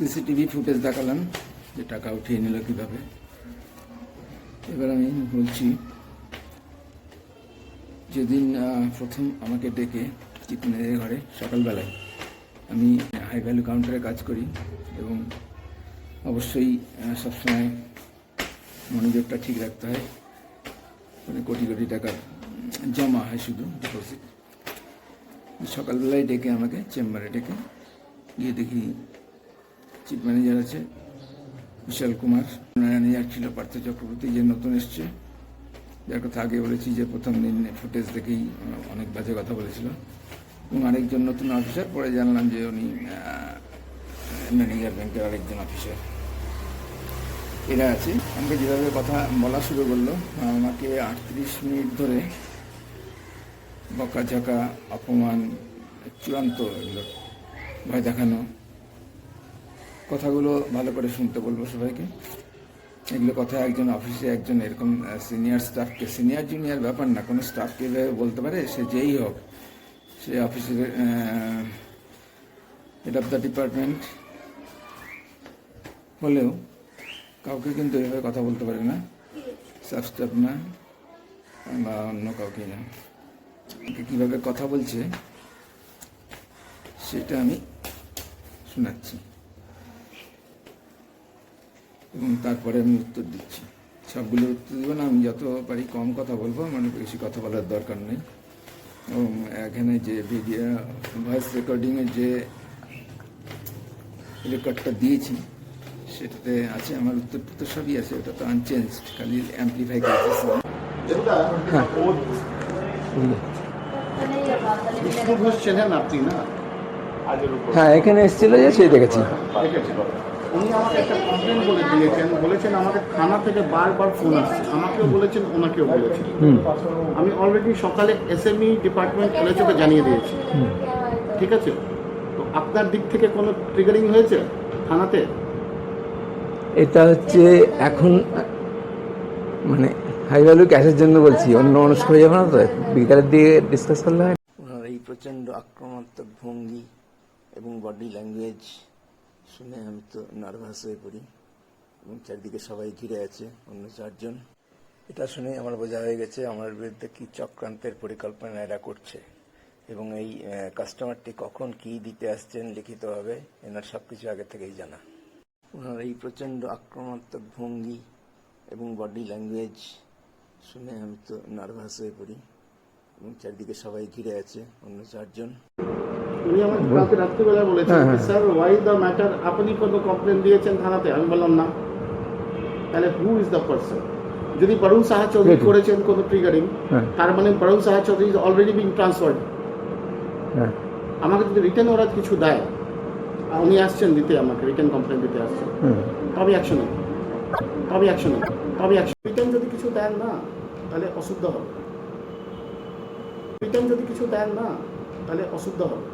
CCTV footage দেখালাম যে টাকা উঠিয়ে নিল কীভাবে। এবার আমি বলছি, যেদিন প্রথম আমাকে ডেকে চিকনের ঘরে সকালবেলায়, আমি হাই ভ্যালু কাউন্টারে কাজ করি এবং অবশ্যই সবসময় মনোযোগটা ঠিক রাখতে হয়। মানে কোটি কোটি টাকার জমা হয় শুধু ডিপোজিট। সকালবেলায় ডেকে আমাকে চেম্বারে ডেকে গিয়ে দেখি চিফ ম্যানেজার আছে বিশাল কুমার, ম্যানেজার ছিল পার্থ চক্রবর্তী, যে নতুন এসছে, যার কথা আগে বলেছি যে প্রথম দিন ফুটেজ দেখেই অনেক বাজে কথা বলেছিল, এবং আরেকজন নতুন অফিসার, পরে জানলাম যে উনি ম্যানেজার ব্যাংকের আরেকজন অফিসার। এরা আছে। আমাকে যেভাবে কথা বলা শুরু করলো, আমাকে 38 মিনিট ধরে বকাঝকা, অপমান, চূড়ান্ত এগুলো ভয় দেখানো, কথাগুলো ভালো করে শুনতে বলবো সবাইকে। এগুলো কথা একজন অফিসে একজন এরকম সিনিয়র স্টাফকে, সিনিয়র জুনিয়র ব্যাপার না, কোনো স্টাফকে এভাবে বলতে পারে? সে যেই হোক, সে অফিসের হেড অফ দ্য ডিপার্টমেন্ট হলেও কাউকে কিন্তু এভাবে কথা বলতে পারে না, সাব স্টাফ না বা অন্য কাউকে না। কীভাবে কথা বলছে সেটা আমি শোনাচ্ছি এবং তারপরে আমি উত্তর দিচ্ছি। সবগুলো উত্তর দেবো না, আমি যত পারি কম কথা বলবো, মানে বেশি কথা বলার দরকার নেই। এবং এখানে যে ভিডিও ভয়েস রেকর্ডিংয়ের যে রেকর্ডটা দিয়েছি সেটাতে আছে আমার উত্তর তো সবই আছে, ওটা তো আনচেঞ্জ, খালি অ্যাম্পলিফাই করতেছে। হ্যাঁ, এখানে এসেছিল যে সে দেখেছি। উনি আমাকে একটা কমপ্লেন বলে দিয়েছেন, বলেছেন আমাকে থানা থেকে বারবার ফোন আসছে, আমাকেও বলেছেন ওনাকেও বলেছেন। আমি অলরেডি সকালে এসএমই ডিপার্টমেন্ট কলেজকে জানিয়ে দিয়েছি, ঠিক আছে? তো আপনার দিক থেকে কোনো ট্রিগারিং হয়েছে থানাতে? এটা হচ্ছে এখন মানে হাই ভ্যালু ক্যাশের জন্য বলছি, অন্য মানুষ হয়ে যাবে না তো, বিকালের দিকে ডিসকাস করলে হয়। ওনার এই প্রচণ্ড আক্রমণাত্মক ভঙ্গি এবং বডি ল্যাঙ্গুয়েজ শুনে আমি তো নার্ভাস হয়ে পড়ি, এবং চারদিকে সবাই ঘিরে আছে, অন্য 4 জন। এটা শুনে আমার বোঝা হয়ে গেছে আমার বিরুদ্ধে কি চক্রান্তের পরিকল্পনা এরা করছে, এবং এই কাস্টমারটি কখন কি দিতে আসছেন লিখিতভাবে এনার সব কিছু আগে থেকেই জানা। ওনার এই প্রচণ্ড আক্রমণাত্মক ভঙ্গি এবং বডি ল্যাঙ্গুয়েজ শুনে আমি তো নার্ভাস হয়ে পড়ি, এবং চারদিকে সবাই ঘিরে আছে, অন্য 4 জন। উনি আমাকে কালকে রাত্রিবেলা বলেছেন, স্যার ওয়াই দ্য ম্যাটার, আপনি কোনো কমপ্লেন দিয়েছেন থানাতে? আমি বললাম না। তাহলে হু ইজ দ্য পারসন? যদি বরুণ সাহা চৌধুরী করেছেন কোনো ট্রিগারিং, তার মানে Barun Saha Chowdhury is already being transferred. আমাকে যদি রিটার্ন ওরা কিছু দেয়, উনি আসছেন দিতে, আমাকে রিটার্ন কমপ্লেন দিতে আসছেন, তবে অ্যাকশন নেব, তবে অ্যাকশন নেব, তবে অ্যাকশন। রিটার্ন যদি কিছু দেন না তাহলে অশুদ্ধ হবে, রিটার্ন যদি কিছু দেন না তাহলে অশুদ্ধ হবে।